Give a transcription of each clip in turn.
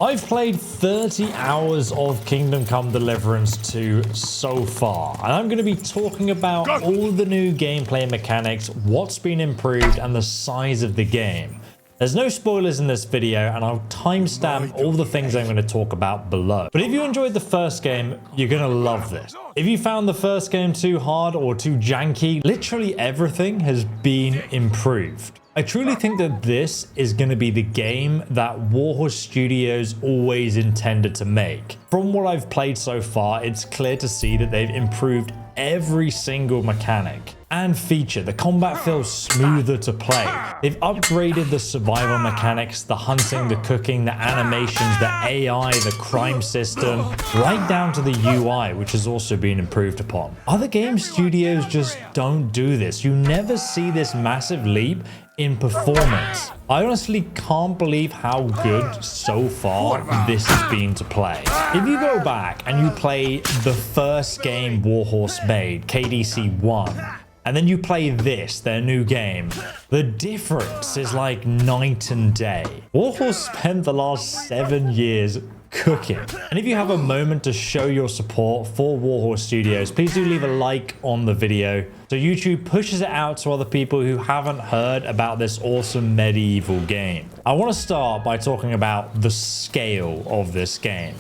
I've played 30 hours of Kingdom Come Deliverance 2 so far, and I'm going to be talking about all the new gameplay mechanics, what's been improved, and the size of the game. There's no spoilers in this video, and I'll timestamp all the things I'm going to talk about below. But if you enjoyed the first game, you're going to love this. If you found the first game too hard or too janky, literally everything has been improved. I truly think that this is going to be the game that Warhorse Studios always intended to make. From what I've played so far, it's clear to see that they've improved every single mechanic and feature. The combat feels smoother to play. They've upgraded the survival mechanics, the hunting, the cooking, the animations, the AI, the crime system, right down to the UI, which has also been improved upon. Other game studios just don't do this. You never see this massive leap in performance. I honestly can't believe how good so far this has been to play. If you go back and you play the first game Warhorse made, KDC 1, and then you play this, their new game, the difference is like night and day. Warhorse spent the last 7 years cooking. And if you have a moment to show your support for Warhorse Studios, please do leave a like on the video so YouTube pushes it out to other people who haven't heard about this awesome medieval game. I want to start by talking about the scale of this game.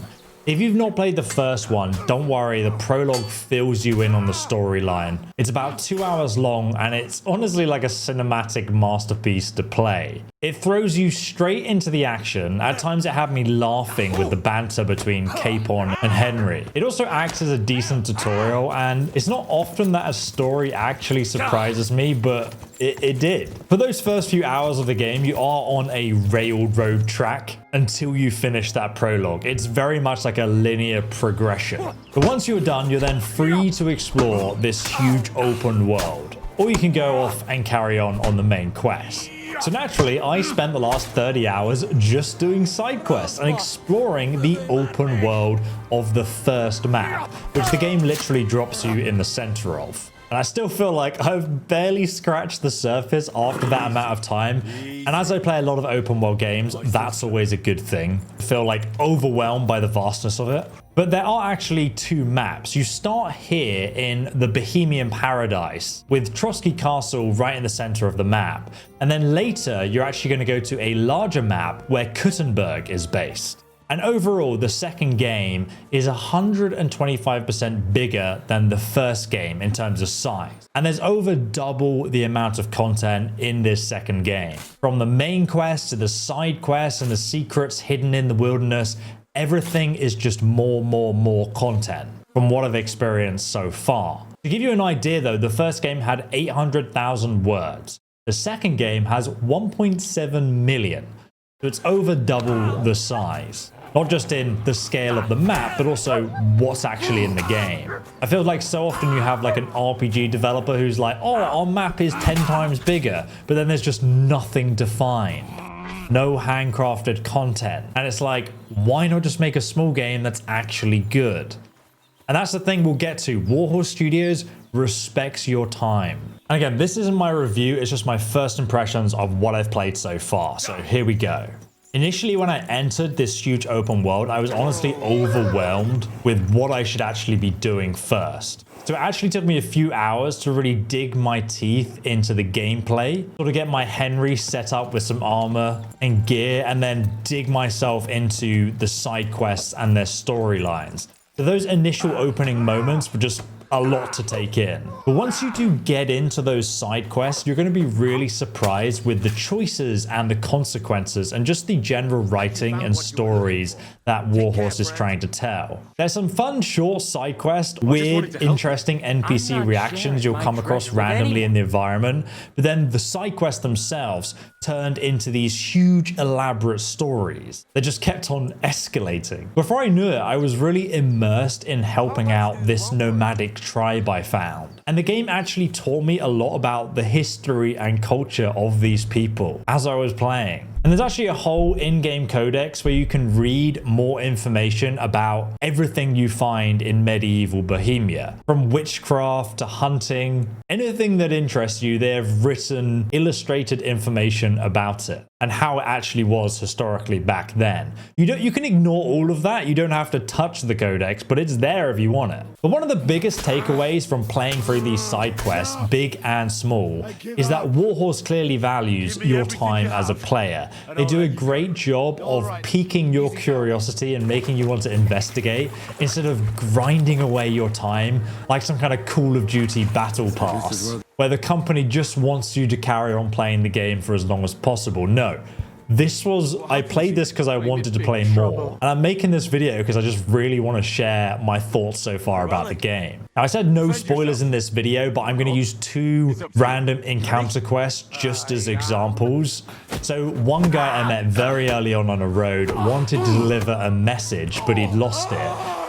If you've not played the first one, don't worry, the prologue fills you in on the storyline. It's about 2 hours long, and it's honestly like a cinematic masterpiece to play. It throws you straight into the action. At times it had me laughing with the banter between Capon and Henry. It also acts as a decent tutorial, and it's not often that a story actually surprises me, but it did. For those first few hours of the game, you are on a railroad track until you finish that prologue. It's very much like a linear progression. But once you're done, you're then free to explore this huge open world. Or you can go off and carry on the main quest. So naturally, I spent the last 30 hours just doing side quests and exploring the open world of the first map, which the game literally drops you in the center of. And I still feel like I've barely scratched the surface after that amount of time. And as I play a lot of open world games, that's always a good thing. I feel like overwhelmed by the vastness of it. But there are actually two maps. You start here in the Bohemian Paradise with Trotsky Castle right in the center of the map. And then later, you're actually going to go to a larger map where Kuttenberg is based. And overall, the second game is 125% bigger than the first game in terms of size. And there's over double the amount of content in this second game. From the main quest to the side quests and the secrets hidden in the wilderness, everything is just more content from what I've experienced so far. To give you an idea though, the first game had 800,000 words. The second game has 1.7 million. So it's over double the size. Not just in the scale of the map, but also what's actually in the game. I feel like so often you have like an RPG developer who's like, oh, our map is 10 times bigger, but then there's just nothing defined. No handcrafted content. And it's like, why not just make a small game that's actually good? And that's the thing we'll get to. Warhorse Studios respects your time. And again, this isn't my review, it's just my first impressions of what I've played so far. So here we go. Initially, when I entered this huge open world, I was honestly overwhelmed with what I should actually be doing first. So it actually took me a few hours to really dig my teeth into the gameplay, sort of get my Henry set up with some armor and gear, and then dig myself into the side quests and their storylines. So those initial opening moments were just a lot to take in. But once you do get into those side quests, you're going to be really surprised with the choices and the consequences and just the general writing and stories that Warhorse is trying to tell. There's some fun short side quests, weird, interesting NPC reactions you'll come across randomly in the environment, but then the side quests themselves turned into these huge elaborate stories that just kept on escalating. Before I knew it, I was really immersed in helping out this nomadic tribe I found. And the game actually taught me a lot about the history and culture of these people as I was playing. And there's actually a whole in-game codex where you can read more information about everything you find in medieval Bohemia. From witchcraft to hunting, anything that interests you, they have written illustrated information about it. and how it actually was historically back then. You can ignore all of that. You don't have to touch the codex, but it's there if you want it. But one of the biggest takeaways from playing through these side quests, big and small, is that Warhorse clearly values your time as a player. They do a great job of piquing your curiosity and making you want to investigate instead of grinding away your time like some kind of Call of Duty battle pass, where the company just wants you to carry on playing the game for as long as possible. No. I played this because I wanted to play more. And I'm making this video because I just really want to share my thoughts so far about the game. Now, I said no spoilers in this video, but I'm going to use 2 random encounter quests just as examples. So one guy I met very early on a road wanted to deliver a message, but he'd lost it.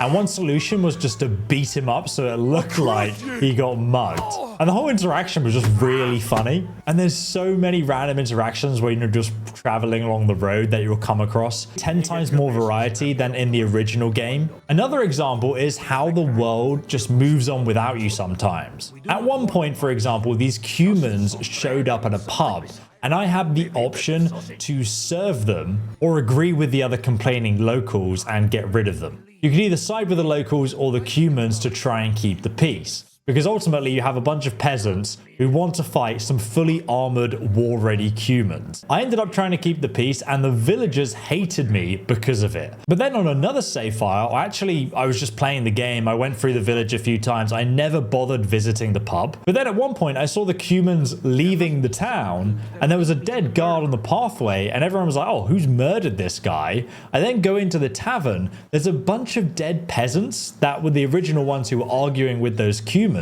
And one solution was just to beat him up so it looked like he got mugged. And the whole interaction was just really funny. And there's so many random interactions where you're just traveling along the road that you'll come across. 10 times more variety than in the original game. Another example is how the world just moves on without you sometimes. At one point, for example, these humans showed up at a pub, and I had the option to serve them or agree with the other complaining locals and get rid of them. You could either side with the locals or the humans to try and keep the peace. Because ultimately you have a bunch of peasants who want to fight some fully armored war-ready humans. I ended up trying to keep the peace and the villagers hated me because of it. But then on another save file, I was just playing the game. I went through the village a few times. I never bothered visiting the pub. But then at one point I saw the humans leaving the town and there was a dead guard on the pathway and everyone was like, oh, who's murdered this guy? I then go into the tavern. There's a bunch of dead peasants that were the original ones who were arguing with those humans.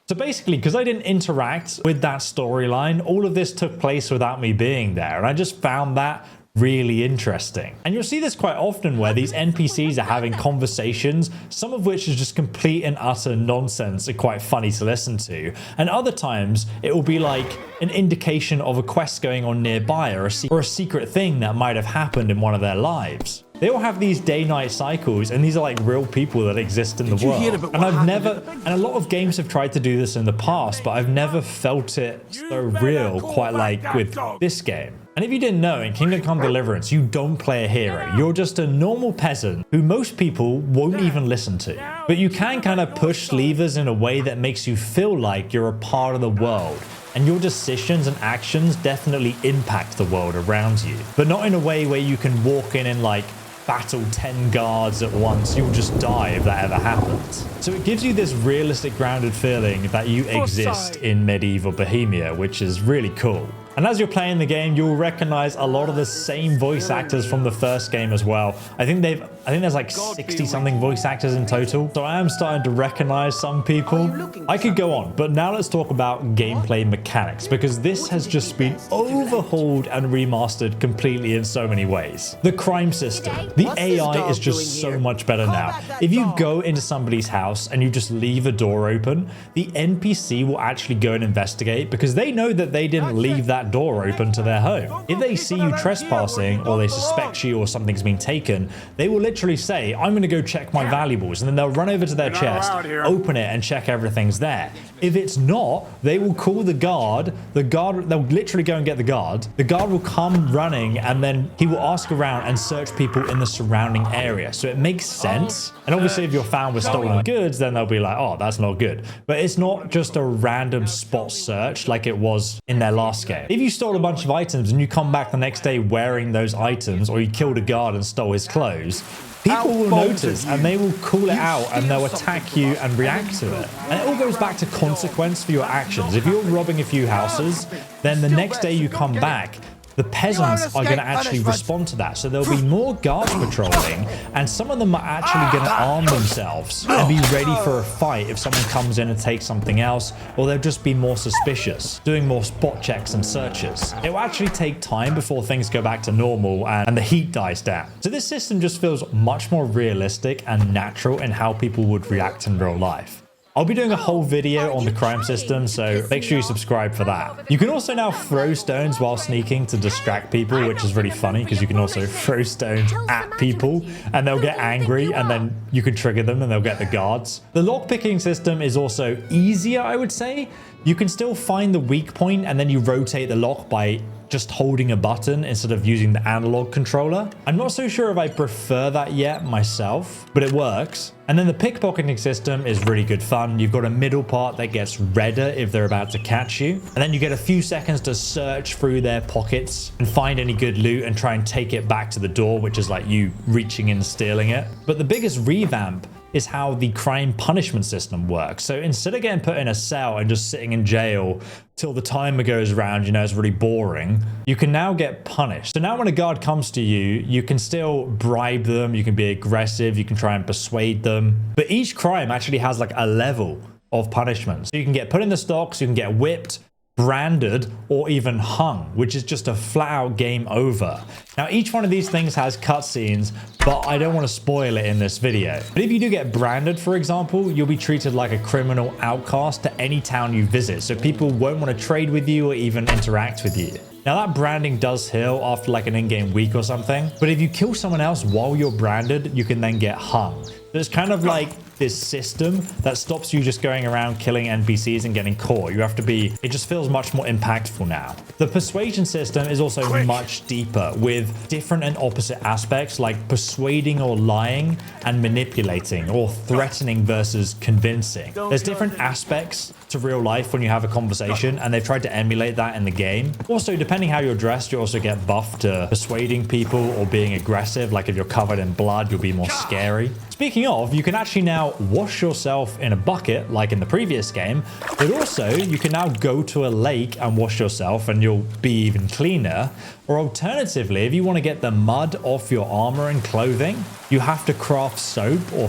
So basically, because I didn't interact with that storyline, all of this took place without me being there. And I just found that really interesting. And you'll see this quite often where these NPCs are having conversations, some of which is just complete and utter nonsense and quite funny to listen to. And other times it will be like an indication of a quest going on nearby or a secret thing that might have happened in one of their lives. They all have these day-night cycles, and these are like real people that exist in the world. And a lot of games have tried to do this in the past, but I've never felt it so real quite like with this game. And if you didn't know, in Kingdom Come Deliverance, you don't play a hero. You're just a normal peasant who most people won't even listen to. But you can kind of push levers in a way that makes you feel like you're a part of the world. And your decisions and actions definitely impact the world around you. But not in a way where you can walk in and like battle 10 guards at once. You'll just die if that ever happens. So it gives you this realistic, grounded feeling that you exist in medieval Bohemia, which is really cool. And as you're playing the game, you'll recognize a lot of the same voice actors from the first game as well. I think there's like 60 something voice actors in total. So I am starting to recognize some people. I could go on, but now let's talk about gameplay mechanics, because this has just been overhauled and remastered completely in so many ways. The crime system, the AI is just so much better now. If you go into somebody's house and you just leave a door open, the NPC will actually go and investigate because they know that they didn't leave that door open to their home. If they see you trespassing or they suspect you or something's been taken, they will literally say, I'm going to go check my valuables, and then they'll run over to their chest, open it and check everything's there. If it's not, they will call the guard. They'll literally go and get the guard. The guard will come running and then he will ask around and search people in the surrounding area. So it makes sense. And obviously if you're found with stolen goods, then they'll be like, oh, that's not good. But it's not just a random spot search like it was in their last game. If you stole a bunch of items and you come back the next day wearing those items, or you killed a guard and stole his clothes, people will notice and they will call it out and they'll attack you and react to it. And it all goes back to consequence for your actions. If you're robbing a few houses, then the next day you come back, the peasants are going to actually respond to that. So there'll be more guards patrolling, and some of them are actually going to arm themselves and be ready for a fight if someone comes in and takes something else, or they'll just be more suspicious, doing more spot checks and searches. It will actually take time before things go back to normal and the heat dies down. So this system just feels much more realistic and natural in how people would react in real life. I'll be doing a whole video on the crime system, so make sure you subscribe for that. You can also now throw stones while sneaking to distract people, which is really funny because you can also throw stones at people and they'll get angry, and then you can trigger them and they'll get the guards. The lockpicking system is also easier, I would say. You can still find the weak point and then you rotate the lock by just holding a button instead of using the analog controller. I'm not so sure if I prefer that yet myself, but it works. And then the pickpocketing system is really good fun. You've got a middle part that gets redder if they're about to catch you. And then you get a few seconds to search through their pockets and find any good loot and try and take it back to the door, which is like you reaching in and stealing it. But the biggest revamp is how the crime punishment system works. So instead of getting put in a cell and just sitting in jail till the timer goes around, you know, it's really boring, you can now get punished. So now when a guard comes to you, you can still bribe them, you can be aggressive, you can try and persuade them. But each crime actually has like a level of punishment. So you can get put in the stocks, you can get whipped, branded, or even hung, which is just a flat out game over. Now each one of these things has cutscenes, but I don't want to spoil it in this video. But if you do get branded, for example, you'll be treated like a criminal outcast to any town you visit, so people won't want to trade with you or even interact with you. Now that branding does heal after like an in-game week or something, but if you kill someone else while you're branded, you can then get hung. So it's kind of like this system that stops you just going around killing NPCs and getting caught. You have to be, it just feels much more impactful now. The persuasion system is also much deeper with different and opposite aspects like persuading or lying and manipulating, or threatening versus convincing. There's different aspects to real life when you have a conversation, and they've tried to emulate that in the game. Also, depending how you're dressed, you also get buffed to persuading people or being aggressive. Like if you're covered in blood, you'll be more scary. Speaking of, you can actually now wash yourself in a bucket like in the previous game, but also you can now go to a lake and wash yourself and you'll be even cleaner. Or alternatively, if you want to get the mud off your armor and clothing, you have to craft soap or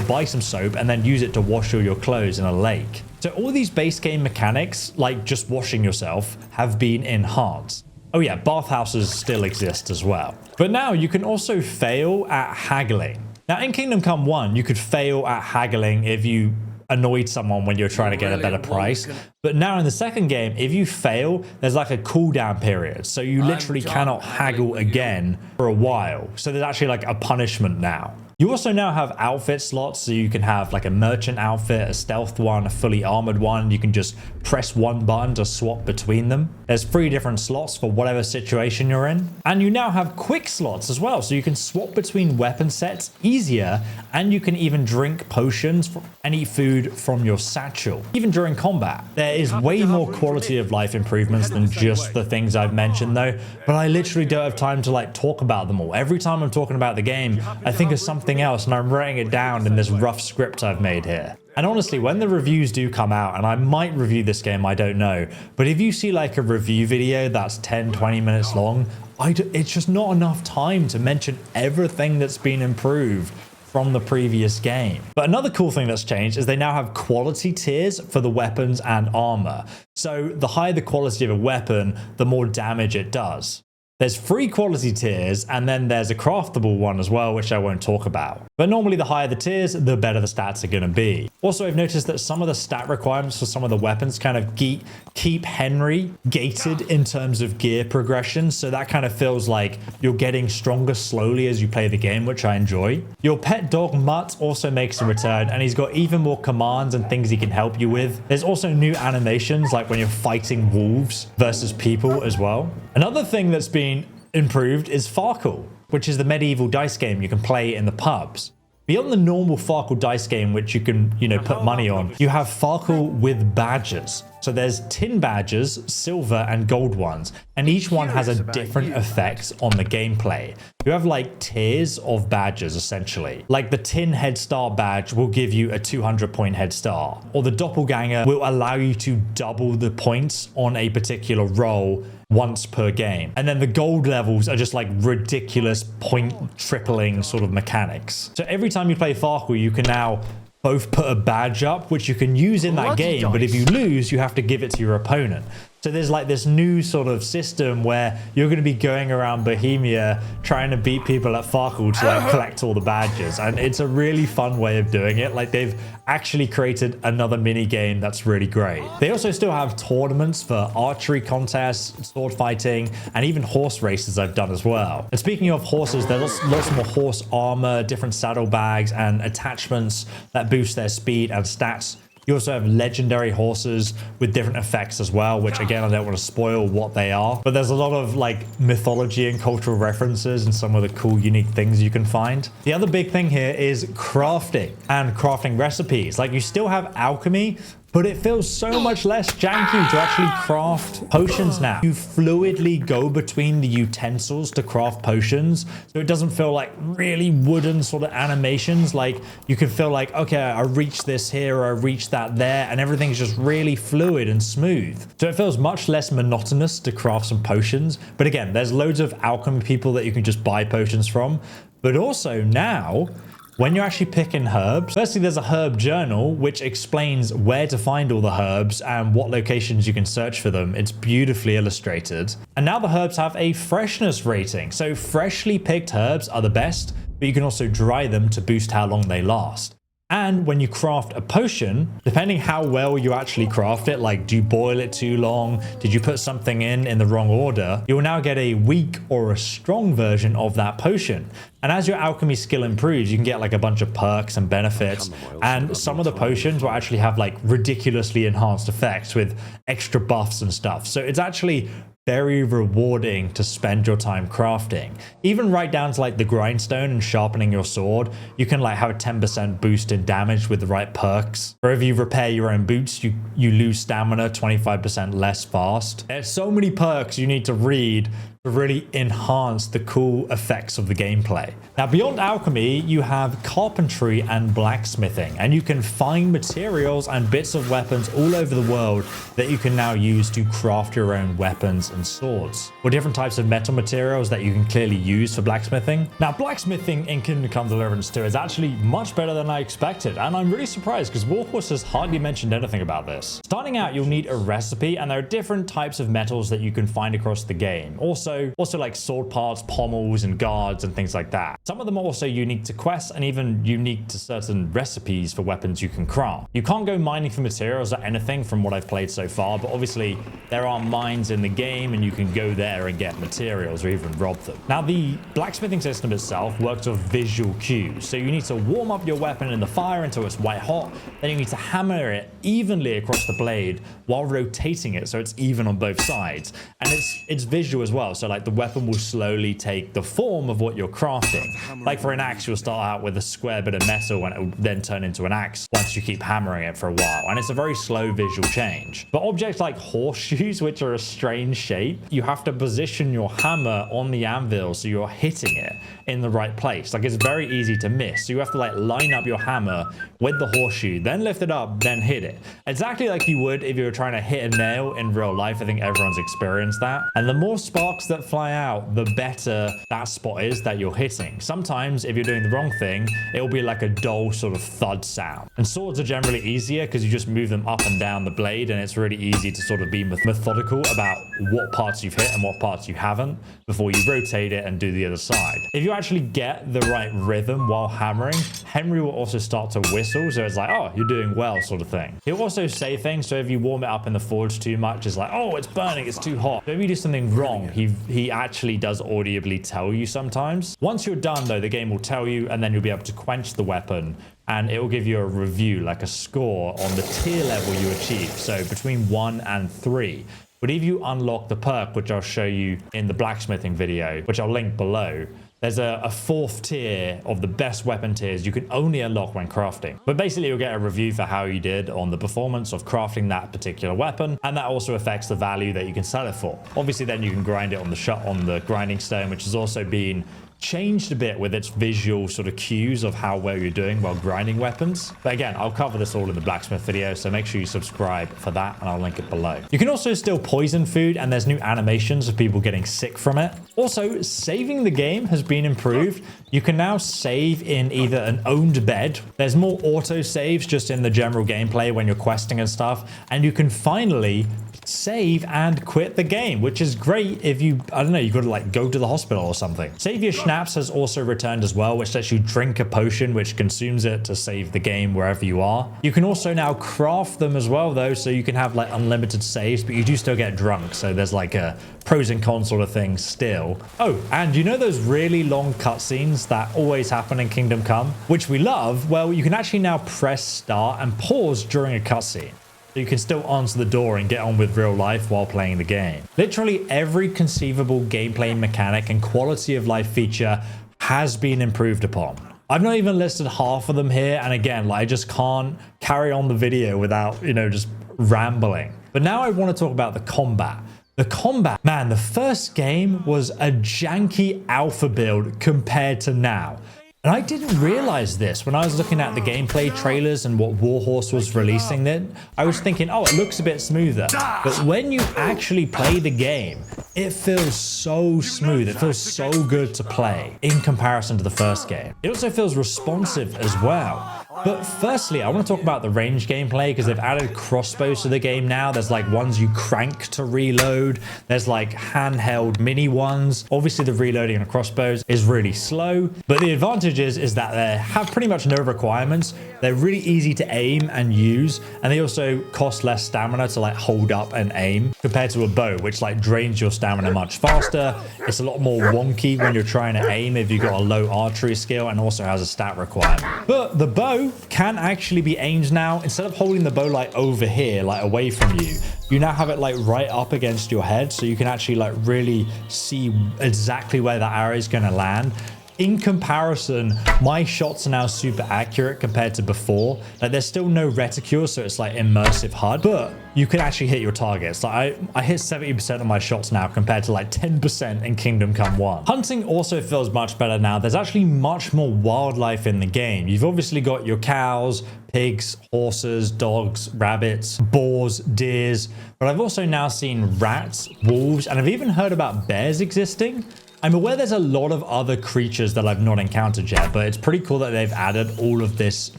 buy some soap and then use it to wash all your clothes in a lake. So all these base game mechanics, like just washing yourself, have been enhanced. Oh yeah, bathhouses still exist as well. But now you can also fail at haggling. Now in Kingdom Come 1, you could fail at haggling if you annoyed someone when you're trying to get a better price. But now in the second game, if you fail, there's like a cooldown period. So you literally cannot haggle again for a while. So there's actually like a punishment now. You also now have outfit slots, so you can have like a merchant outfit, a stealth one, a fully armored one. You can just press one button to swap between them. There's 3 different slots for whatever situation you're in. And you now have quick slots as well, so you can swap between weapon sets easier, and you can even drink potions and eat food from your satchel, even during combat. There is way more quality of life improvements than just the things I've mentioned though, but I literally don't have time to like talk about them all. Every time I'm talking about the game, I think of something else and I'm writing it down in this rough script I've made here. And honestly, when the reviews do come out, and I might review this game, I don't know, but if you see like a review video that's 10-20 minutes long, it's just not enough time to mention everything that's been improved from the previous game. But another cool thing that's changed is they now have quality tiers for the weapons and armor. So the higher the quality of a weapon, the more damage it does. There's 3 quality tiers, and then there's a craftable one as well, which I won't talk about. But normally the higher the tiers, the better the stats are going to be. Also, I've noticed that some of the stat requirements for some of the weapons kind of keep Henry gated in terms of gear progression. So that kind of feels like you're getting stronger slowly as you play the game, which I enjoy. Your pet dog Mutt also makes a return, and he's got even more commands and things he can help you with. There's also new animations, like when you're fighting wolves versus people as well. Another thing that's been improved is Farkle, which is the medieval dice game you can play in the pubs. Beyond the normal Farkle dice game, which you can, put money on, you have Farkle with badges. So there's tin badges, silver and gold ones, and each one has a different effect on the gameplay. You have like tiers of badges essentially. Like the tin head start badge will give you a 200-point head start, or the doppelganger will allow you to double the points on a particular roll once per game. And then the gold levels are just like ridiculous point tripling sort of mechanics. So every time you play Farkle, you can now both put a badge up, which you can use in that game, but if you lose, you have to give it to your opponent. So there's like this new sort of system where you're going to be going around Bohemia trying to beat people at Farkle to like collect all the badges. And it's a really fun way of doing it. Like they've actually created another mini game that's really great. They also still have tournaments for archery contests, sword fighting, and even horse races I've done as well. And speaking of horses, there's lots more horse armor, different saddlebags, and attachments that boost their speed and stats You also have legendary horses with different effects as well, which again, I don't want to spoil what they are, but there's a lot of like mythology and cultural references and some of the cool, unique things you can find. The other big thing here is crafting and crafting recipes. Like you still have alchemy, but it feels so much less janky to actually craft potions now. You fluidly go between the utensils to craft potions, so it doesn't feel like really wooden sort of animations. Like you can feel like, okay, I reached this here or I reached that there, and everything's just really fluid and smooth. So it feels much less monotonous to craft some potions. But again, there's loads of alchemy people that you can just buy potions from. But also now, when you're actually picking herbs, firstly, there's a herb journal, which explains where to find all the herbs and what locations you can search for them. It's beautifully illustrated. And now the herbs have a freshness rating. So freshly picked herbs are the best, but you can also dry them to boost how long they last. And when you craft a potion, depending how well you actually craft it, like do you boil it too long? Did you put something in the wrong order? You will now get a weak or a strong version of that potion. And as your alchemy skill improves, you can get like a bunch of perks and benefits. And some of the potions will actually have like ridiculously enhanced effects with extra buffs and stuff. So it's actually very rewarding to spend your time crafting. Even right down to like the grindstone and sharpening your sword, you can like have a 10% boost in damage with the right perks. Or if you repair your own boots, you lose stamina 25% less fast. There's so many perks you need to read to really enhance the cool effects of the gameplay. Now, beyond alchemy, you have carpentry and blacksmithing, and you can find materials and bits of weapons all over the world that you can now use to craft your own weapons and swords, or different types of metal materials that you can clearly use for blacksmithing. Now, blacksmithing in Kingdom Come Deliverance II is actually much better than I expected, and I'm really surprised because Warhorses hardly mentioned anything about this. Starting out, you'll need a recipe, and there are different types of metals that you can find across the game. Also like sword parts, pommels, and guards, and things like that. Some of them are also unique to quests and even unique to certain recipes for weapons you can craft. You can't go mining for materials or anything from what I've played so far, but obviously there are mines in the game and you can go there and get materials or even rob them. Now, the blacksmithing system itself works with visual cues. So you need to warm up your weapon in the fire until it's white hot. Then you need to hammer it evenly across the blade while rotating it so it's even on both sides. And it's visual as well. So like the weapon will slowly take the form of what you're crafting. Like for an axe, you'll start out with a square bit of metal and it will then turn into an axe once you keep hammering it for a while. And it's a very slow visual change. But objects like horseshoes, which are a strange shape, you have to position your hammer on the anvil so you're hitting it in the right place. Like it's very easy to miss. So you have to like line up your hammer with the horseshoe, then lift it up, then hit it. Exactly like you would if you were trying to hit a nail in real life. I think everyone's experienced that. And the more sparks that fly out, the better that spot is that you're hitting. Sometimes if you're doing the wrong thing, it will be like a dull sort of thud sound. And swords are generally easier because you just move them up and down the blade, and it's really easy to sort of be methodical about what parts you've hit and what parts you haven't before you rotate it and do the other side. If you actually get the right rhythm while hammering, Henry will also start to whistle, so it's like, oh, you're doing well sort of thing. He'll also say things, so if you warm it up in the forge too much, it's like, oh, it's burning, it's too hot. So if you do something wrong, he actually does audibly tell you sometimes. Once you're done though, the game will tell you, and then you'll be able to quench the weapon, and it will give you a review, like a score on the tier level you achieve. So between 1 and 3. But if you unlock the perk, which I'll show you in the blacksmithing video, which I'll link below, there's a 4th tier of the best weapon tiers you can only unlock when crafting. But basically you'll get a review for how you did on the performance of crafting that particular weapon, and that also affects the value that you can sell it for. Obviously then you can grind it on the grinding stone, which has also been changed a bit with its visual sort of cues of how well you're doing while grinding weapons. But again, I'll cover this all in the blacksmith video, so make sure you subscribe for that, and I'll link it below. You can also still poison food, and there's new animations of people getting sick from it. Also, saving the game has been improved. You can now save in either an owned bed. There's more auto saves just in the general gameplay when you're questing and stuff, and you can finally save and quit the game, which is great if you, I don't know, you got to like go to the hospital or something. Save your schnapps has also returned as well, which lets you drink a potion which consumes it to save the game wherever you are. You can also now craft them as well though, so you can have like unlimited saves, but you do still get drunk, so there's like a pros and cons sort of thing still. Oh, and you know those really long cutscenes that always happen in Kingdom Come, which we love? Well, you can actually now press start and pause during a cutscene. So you can still answer the door and get on with real life while playing the game. Literally every conceivable gameplay mechanic and quality of life feature has been improved upon. I've not even listed half of them here, and again, like, I just can't carry on the video without, you know, just rambling. But now I want to talk about the combat. The combat, man, the first game was a janky alpha build compared to now. And I didn't realize this when I was looking at the gameplay trailers and what Warhorse was releasing then. I was thinking, oh, it looks a bit smoother. But when you actually play the game, it feels so smooth. It feels so good to play in comparison to the first game. It also feels responsive as well. But firstly, I want to talk about the range gameplay because they've added crossbows to the game now. There's like ones you crank to reload. There's like handheld mini ones. Obviously, the reloading on crossbows is really slow, but the advantage is that they have pretty much no requirements. They're really easy to aim and use, and they also cost less stamina to like hold up and aim compared to a bow, which like drains your stamina much faster. It's a lot more wonky when you're trying to aim if you've got a low archery skill, and also has a stat requirement. But the bow can actually be aimed now. Instead of holding the bow like over here, like away from you, you now have it like right up against your head, so you can actually like really see exactly where that arrow is going to land. In comparison, my shots are now super accurate compared to before. Like, there's still no reticule, so it's like immersive HUD, but you can actually hit your targets. Like I hit 70% of my shots now compared to like 10% in Kingdom Come 1. Hunting also feels much better now. There's actually much more wildlife in the game. You've obviously got your cows, pigs, horses, dogs, rabbits, boars, deers, but I've also now seen rats, wolves, and I've even heard about bears existing. I'm aware there's a lot of other creatures that I've not encountered yet, but it's pretty cool that they've added all of this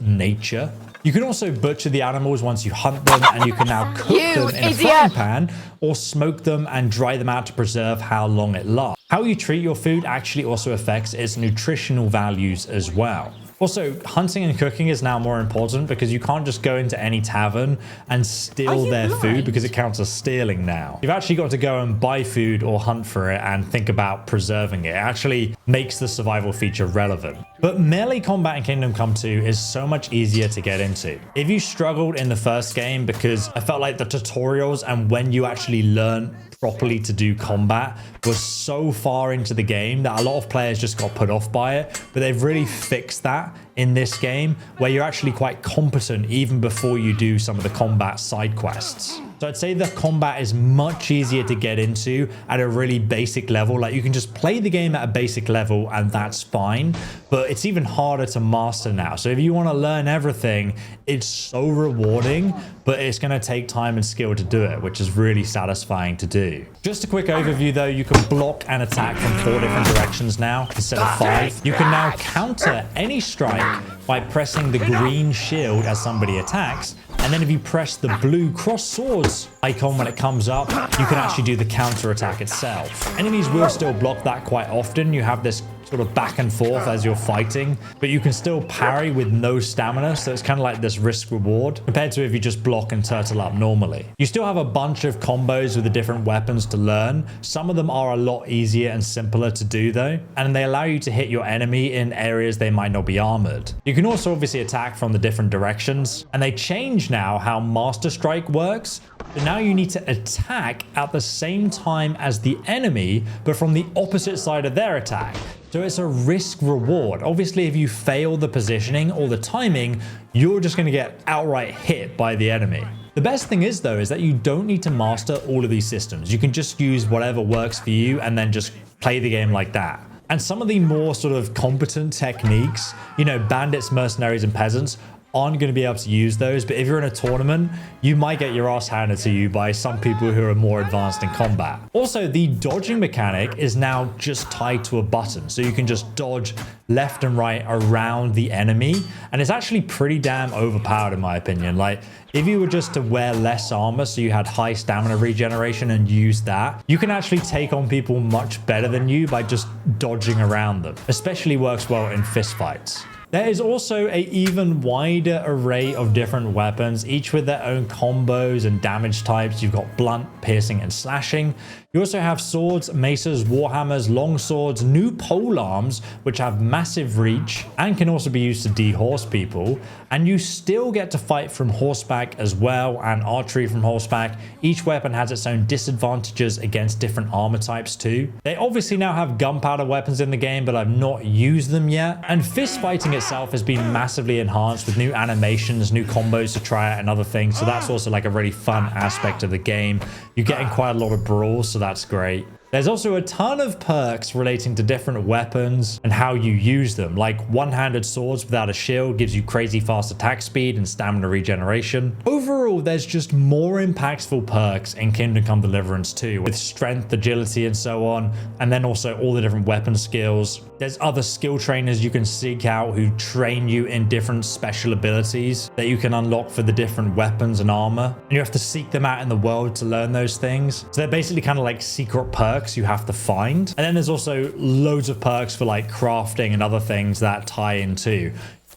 nature. You can also butcher the animals once you hunt them, and you can now cook them in a frying pan or smoke them and dry them out to preserve how long it lasts. How you treat your food actually also affects its nutritional values as well. Also, hunting and cooking is now more important because you can't just go into any tavern and steal their food because it counts as stealing now. You've actually got to go and buy food or hunt for it and think about preserving it. It actually makes the survival feature relevant. But melee combat in Kingdom Come 2 is so much easier to get into. If you struggled in the first game because I felt like the tutorials and when you actually learn properly to do combat was so far into the game that a lot of players just got put off by it, but they've really fixed that in this game where you're actually quite competent even before you do some of the combat side quests. So I'd say the combat is much easier to get into at a really basic level. Like, you can just play the game at a basic level and that's fine, but it's even harder to master now. So if you want to learn everything, it's so rewarding, but it's going to take time and skill to do it, which is really satisfying to do. Just a quick overview though, you can block and attack from 4 different directions now instead of 5. You can now counter any strike by pressing the green shield as somebody attacks, and then if you press the blue cross swords icon when it comes up, you can actually do the counter attack itself. Enemies will still block that quite often. You have this sort of back and forth as you're fighting, but you can still parry with no stamina, so it's kind of like this risk reward compared to if you just block and turtle up normally. You still have a bunch of combos with the different weapons to learn. Some of them are a lot easier and simpler to do though, and they allow you to hit your enemy in areas they might not be armored. You can also obviously attack from the different directions, and they change now how Master Strike works. So now you need to attack at the same time as the enemy, but from the opposite side of their attack. So it's a risk reward. Obviously, if you fail the positioning or the timing, you're just going to get outright hit by the enemy. The best thing is though, is that you don't need to master all of these systems. You can just use whatever works for you and then just play the game like that. And some of the more sort of competent techniques, you know, bandits, mercenaries, and peasants aren't going to be able to use those, but if you're in a tournament, you might get your ass handed to you by some people who are more advanced in combat. Also, the dodging mechanic is now just tied to a button, so you can just dodge left and right around the enemy, and it's actually pretty damn overpowered in my opinion. Like, if you were just to wear less armor, so you had high stamina regeneration and use that, you can actually take on people much better than you by just dodging around them. Especially works well in fistfights. There is also an even wider array of different weapons, each with their own combos and damage types. You've got blunt, piercing, and slashing. You also have swords, maces, warhammers, long swords, new polearms, which have massive reach and can also be used to dehorse people. And you still get to fight from horseback as well, and archery from horseback. Each weapon has its own disadvantages against different armor types too. They obviously now have gunpowder weapons in the game, but I've not used them yet. And fist fighting itself has been massively enhanced with new animations, new combos to try out, and other things. So that's also like a really fun aspect of the game. You're getting quite a lot of brawls, so that's great. There's also a ton of perks relating to different weapons and how you use them. Like one-handed swords without a shield gives you crazy fast attack speed and stamina regeneration. Overall, there's just more impactful perks in Kingdom Come Deliverance 2 with strength, agility, and so on. And then also all the different weapon skills. There's other skill trainers you can seek out who train you in different special abilities that you can unlock for the different weapons and armor. And you have to seek them out in the world to learn those things. So they're basically kind of like secret perks you have to find. And then there's also loads of perks for like crafting and other things that tie in too.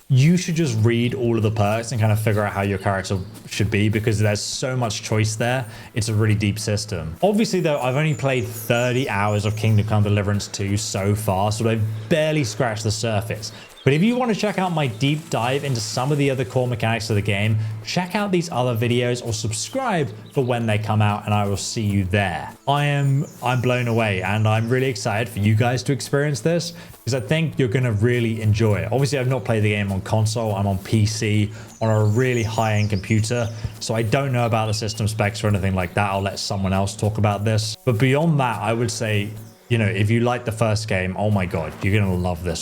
You should just read all of the perks and kind of figure out how your character should be, because there's so much choice there. It's a really deep system. Obviously though, I've only played 30 hours of Kingdom Come Deliverance 2 so far, so I've barely scratched the surface. But if you want to check out my deep dive into some of the other core mechanics of the game, check out these other videos or subscribe for when they come out, and I will see you there. I'm blown away, and I'm really excited for you guys to experience this, because I think you're going to really enjoy it. Obviously, I've not played the game on console. I'm on PC on a really high-end computer, so I don't know about the system specs or anything like that. I'll let someone else talk about this. But beyond that, I would say, you know, if you like the first game, oh my god, you're going to love this